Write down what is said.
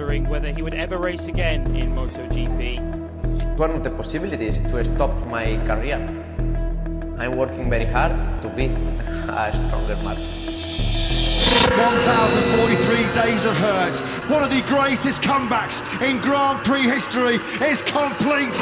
wondering whether he would ever race again in MotoGP. One of the possibilities to stop my career. I'm working very hard to be a stronger Marc. 1,043 days of hurt. One of the greatest comebacks in Grand Prix history is complete.